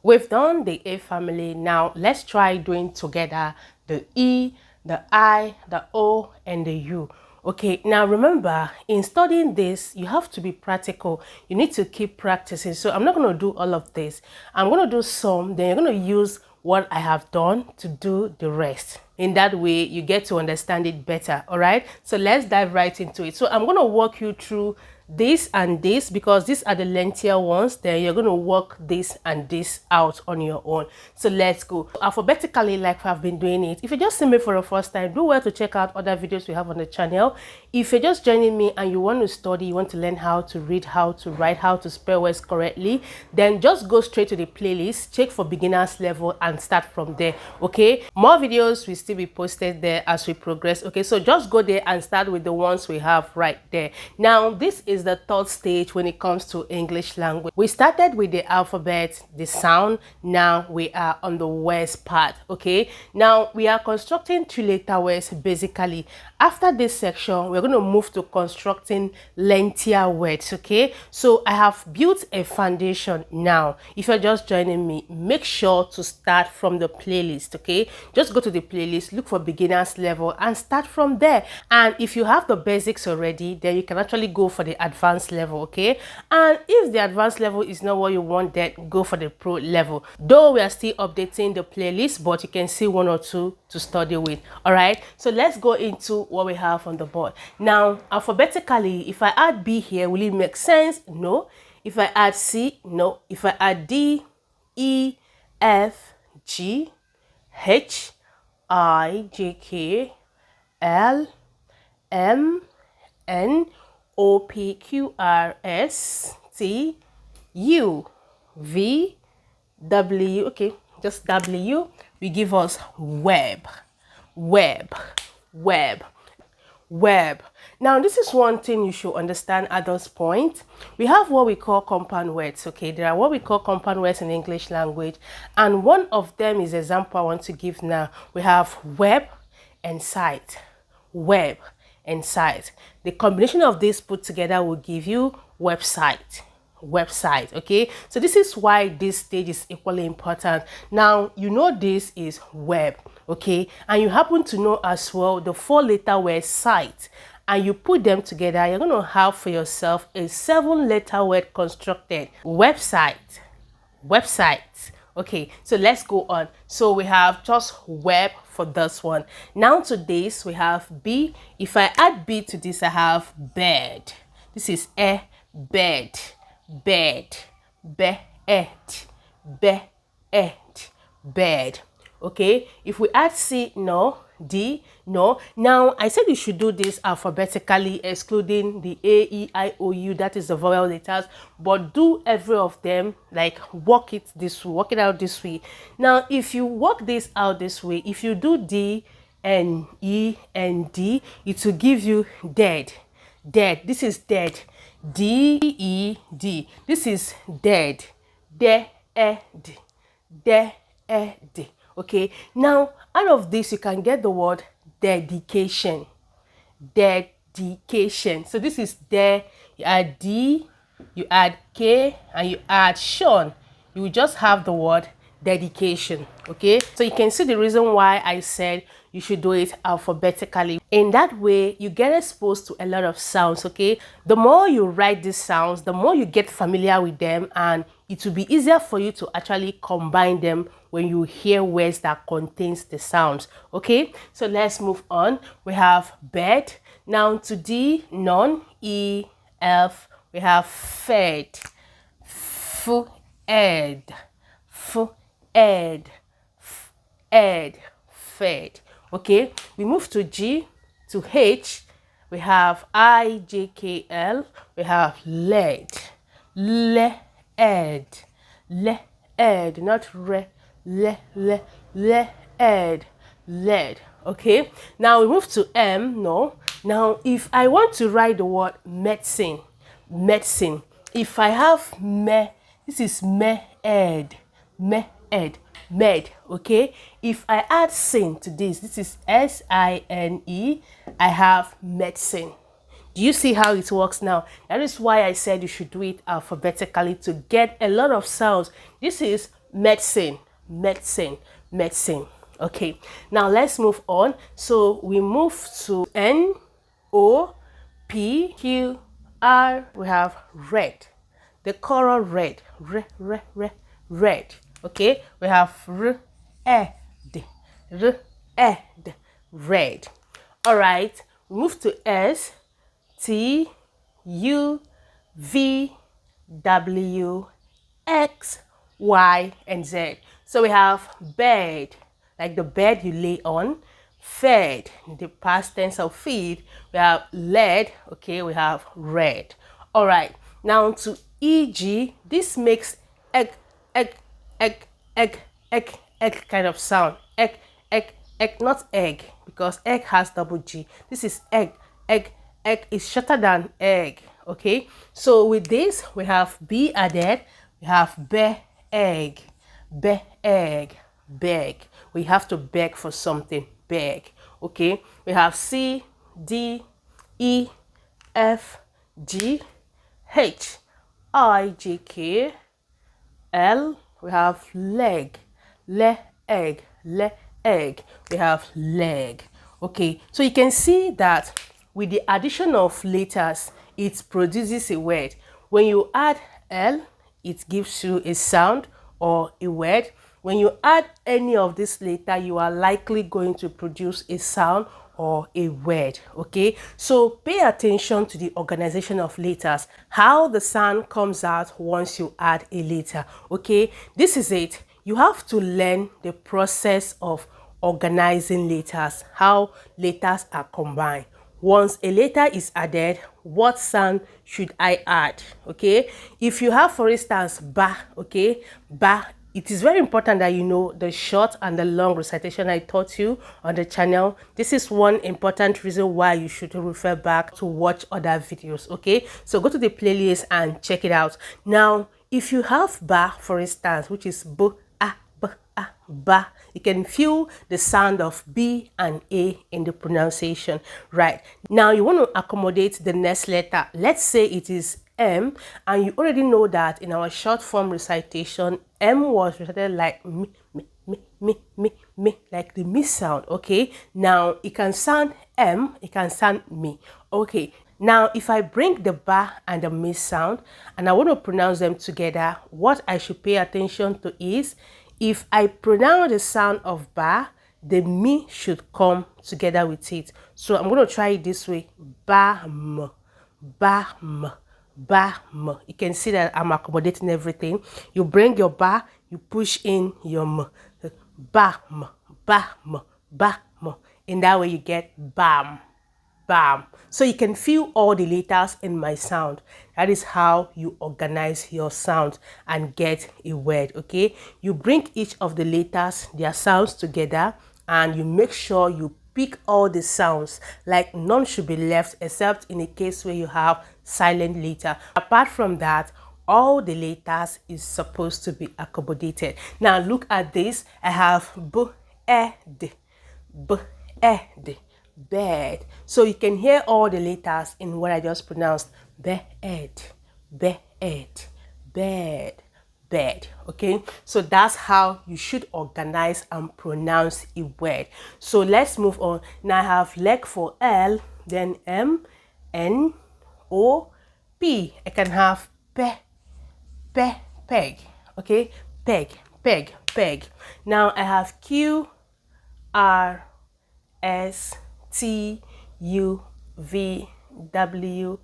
We've done the A family. Now let's try doing together the E, the I, the O, and the U. Okay, now remember, in studying this, you have to be practical. You need to keep practicing. So I'm not going to do all of this. I'm going to do some, then you're going to use what I have done to do the rest. In that way, you get to understand it better, all right? So let's dive right into it. So I'm going to walk you through this and this because these are the lengthier ones. Then you're going to work this and this out on your own. So let's go alphabetically like I've been doing it. If you just see me for the first time, do well to check out other videos we have on the channel. If you're just joining me and you want to study, you want to learn how to read, how to write, how to spell words correctly, then just go straight to the playlist, check for beginners level and start from there. Okay, more videos will still be posted there as we progress. Okay, so just go there and start with the ones we have right there. Now this is the third stage when it comes to English language. We started with the alphabet, the sound. Now we are on the words part. Okay, now we are constructing three-letter words basically. After this section, we're going to move to constructing lengthier words. Okay, so I have built a foundation. Now if you're just joining me, make sure to start from the playlist. Okay, just go to the playlist, look for beginners level and start from there. And if you have the basics already, then you can actually go for the advanced level. Okay, and if the advanced level is not what you want, then go for the pro level. Though we are still updating the playlist, but you can see one or two to study with. All right, so let's go into what we have on the board. Now alphabetically, if I add B here, will it make sense? No. If I add C, no. If I add D, E, F, G, H, I, J, K, L, M, N, O, P, Q, R, S, T, U, V, W, okay, just W, we give us web, web, web, web. Now this is one thing you should understand at this point. We have what we call compound words. Okay, there are what we call compound words in English language, and one of them is the example I want to give now. We have web and site, web and site. The combination of these put together will give you website, website. Okay, so this is why this stage is equally important. Now you know this is web, okay, and you happen to know as well the four-letter word site, and you put them together, you're going to have for yourself a seven-letter word constructed. Website, website. Okay, so let's go on. So we have just web for this one. Now to this we have B. If I add B to this, I have bed. This is a bed, bed, bed, bed, bed. Okay, if we add C, no. D, no. Now I said you should do this alphabetically, excluding the A, E, I, O, U, that is the vowel letters, but do every of them, like work it this way, work it out this way. Now if you work this out this way, if you do D and E and D, it will give you dead, dead. This is dead, D, E, D. This is dead, dead, dead. Okay, now out of this you can get the word dedication, dedication. So this is there, you add D, you add K, and you add Sean. You will just have the word dedication. Okay, so you can see the reason why I said you should do it alphabetically. In that way you get exposed to a lot of sounds. Okay, the more you write these sounds, the more you get familiar with them, and it will be easier for you to actually combine them when you hear words that contains the sounds. Okay, so let's move on. We have bed. Now to D, none. E, F, we have fed, ed, ed, ed, fed. Okay, we move to G, to H, we have I, J, K, L, we have led, led, led, not re, led, led. Okay, now we move to M, no. Now if I want to write the word medicine, medicine, if I have me, this is med, med. Okay, if I add sin to this, this is SINE, I have medicine. Do you see how it works now? That is why I said you should do it alphabetically to get a lot of sounds. This is medicine, medicine, medicine. Okay, now let's move on. So we move to N O P Q R. We have red, the color red, red. Okay, we have red. All right, we move to S T U V W X Y and Z. So we have bed, like the bed you lay on. Fed, the past tense of feed. We have led. Okay, we have red. All right, now to EG. This makes egg, egg, egg, egg, egg, egg kind of sound. Egg, egg, egg, not egg, because egg has double G. This is egg, egg, egg is shorter than egg. Okay, so with this we have B added. We have be egg, beg. We have to beg for something, beg. Okay, we have C D E F G H I J K L. We have leg, egg. We have leg. Okay, so you can see that with the addition of letters, it produces a word. When you add L, it gives you a sound or a word. When you add any of this letter, you are likely going to produce a sound or a word. Okay, so pay attention to the organization of letters, how the sound comes out once you add a letter. Okay, this is it. You have to learn the process of organizing letters, how letters are combined. Once a letter is added, what sound should I add? Okay, if you have, for instance, ba, okay, ba, it is very important that you know the short and the long recitation I taught you on the channel. This is one important reason why you should refer back to watch other videos. Okay, so go to the playlist and check it out. Now, if you have ba, for instance, which is b, ba, you can feel the sound of B and A in the pronunciation. Right, now you want to accommodate the next letter. Let's say it is M, and you already know that in our short form recitation, M was recited like me, like the me sound. Okay, now it can sound M, it can sound me. Okay, now if I bring the ba and the me sound and I want to pronounce them together, what I should pay attention to is, if I pronounce the sound of ba, the me should come together with it. So I'm going to try it this way. Bam, bam, bam. You can see that I'm accommodating everything. You bring your ba, you push in your m. Bam, bam, bam. In that way you get bam, bam. So you can feel all the letters in my sound. That is how you organize your sound and get a word. Okay, you bring each of the letters, their sounds together, and you make sure you pick all the sounds, like none should be left except in a case where you have silent letter. Apart from that, all the letters is supposed to be accommodated. Now look at this. I have b, e, d, b, e, d, bed. So you can hear all the letters in what I just pronounced. Bed, bed, bed, bed. Okay, so that's how you should organize and pronounce a word. So let's move on. Now I have leg for L, then M, N, O, P. I can have peg. Okay, peg. Now I have Q, R, S, T, U, V, W,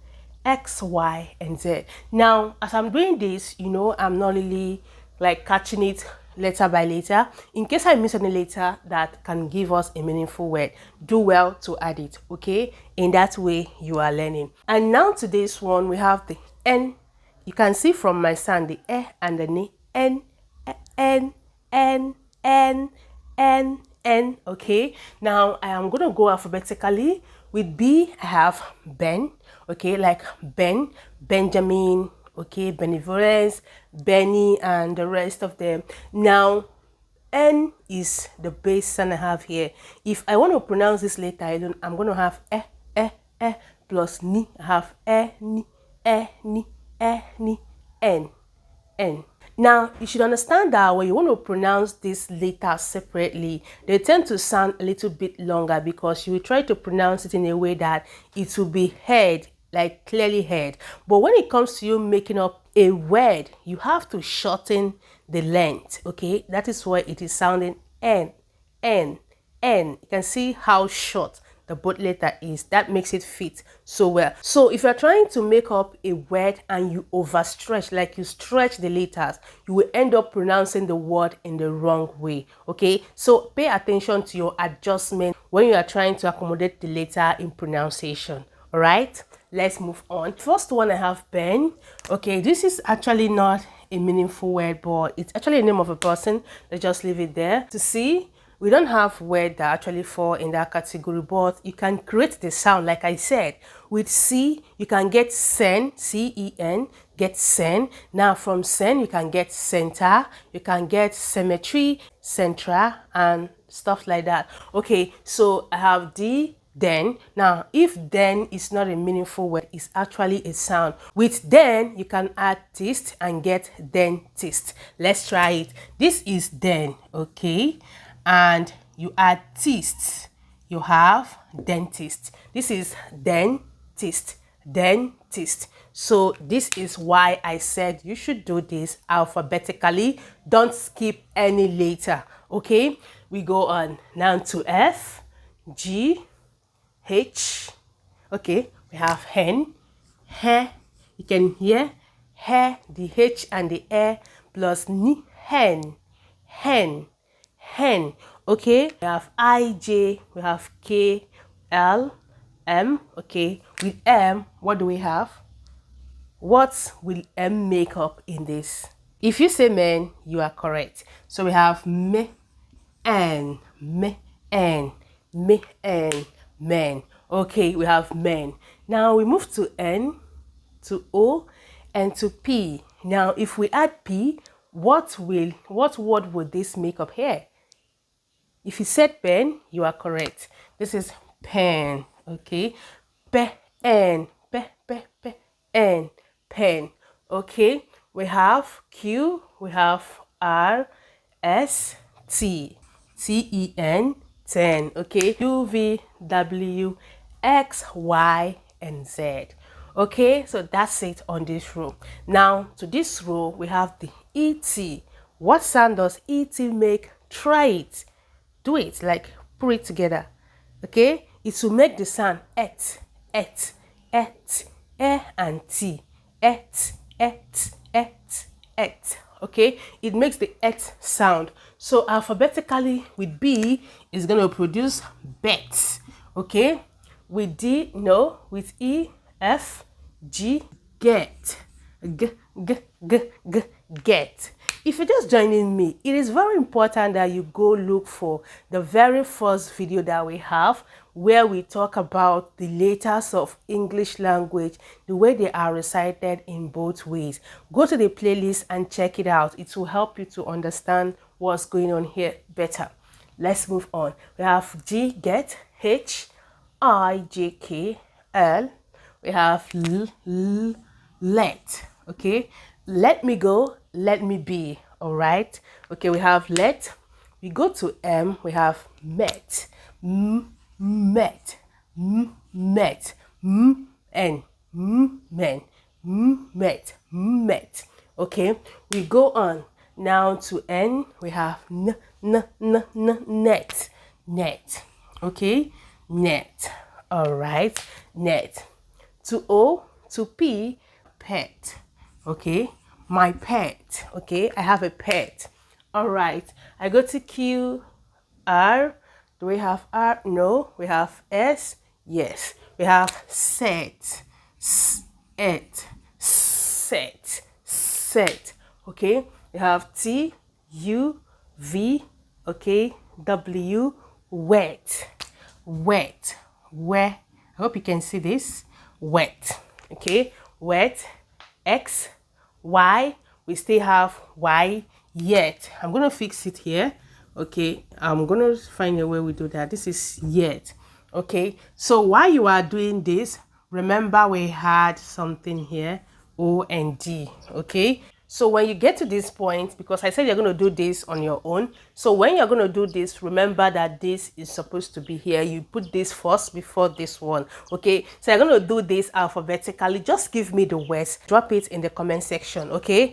X, Y, and Z. Now, as I'm doing this, you know, I'm not really like catching it letter by letter. In case I miss any letter that can give us a meaningful word, do well to add it. Okay, in that way you are learning. And now to this one, we have the N. You can see from my sound the E and the N, N, N, N, N, N. Okay, now I am going to go alphabetically. With B, I have Ben. Okay, like Ben, Benjamin, okay, Benevolence, Benny, and the rest of them. Now, N is the base sound I have here. If I want to pronounce this letter alone, I'm going to have plus ni. I have ni, N. Now, you should understand that when you want to pronounce these letters separately, they tend to sound a little bit longer because you will try to pronounce it in a way that it will be heard, like clearly heard. But when it comes to you making up a word, you have to shorten the length, okay? That is why it is sounding N, N, N. You can see how short the both letter is. That makes it fit so well. So if you're trying to make up a word and you overstretch, like you stretch the letters, you will end up pronouncing the word in the wrong way, okay? So pay attention to your adjustment when you are trying to accommodate the letter in pronunciation. All right, let's move on. First one, I have Ben. Okay, this is actually not a meaningful word, but it's actually a name of a person. Let's just leave it there. To see, we don't have words that actually fall in that category, but you can create the sound. Like I said, with C, you can get sen, C-E-N, get sen. Now from sen, you can get center, you can get symmetry, centra, and stuff like that. Okay, so I have D, then. Now, if then is not a meaningful word, it's actually a sound. With then, you can add tist and get dentist. Let's try it. This is then, okay? And you add tist, you have dentist. This is dentist, dentist. So this is why I said you should do this alphabetically. Don't skip any letter, okay? We go on now to F, G, H. Okay, we have hen, he. You can hear he, the H and the E plus ni, hen, hen, hen. Okay, we have I, J, we have K, L, M. Okay, with M, what do we have? What will M make up in this? If you say men, you are correct. So we have me, and, me, and, me, and, men. Okay, we have men. Now we move to N, to O, and to P. Now if we add P, what word would this make up here? If you said pen, you are correct. This is pen. Okay, pen, pen, pen. Okay, we have Q, we have R, S, T, T-E-N, 10. Okay, U, V, W, X, Y, and Z. Okay, so that's it on this row. Now to this row, we have the ET. What sound does ET make? Try it. Do it, like put it together. Okay, it will make the sound et, and T. Et. Okay, it makes the et sound. So alphabetically with B is going to produce bet. Okay, with D, no. With E, F, G, get. Get. If you're just joining me, it is very important that you go look for the very first video that we have where we talk about the letters of English language, the way they are recited in both ways. Go to the playlist and check it out. It will help you to understand what's going on here better. Let's move on. We have G, get, H, I, J, K, L. We have L, let. Okay, let me go, let me be. All right. Okay, we have let. We go to M. We have met, met, met, and men, met, met. Okay, we go on now to N. We have net, net. Okay, net. All right, net. To O, to P, pet. Okay, my pet. Okay, I have a pet. All right, I go to Q, R. Do we have R? No. We have S. Yes. We have set, set, set, set. Okay, we have T, U, V. Okay, W, wet, wet, wet. I hope you can see this. Wet. Okay, wet. X, Y, we still have Y, yet. I'm going to fix it here. Okay, I'm going to find a way we do that. This is yet. Okay, so while you are doing this, remember we had something here, O and D. Okay, So when you get to this point, because I said you're going to do this on your own, so when you're going to do this, remember that this is supposed to be here. You put this first before this one. Okay, so you're going to do this alphabetically. Just give me the words, drop it in the comment section. Okay.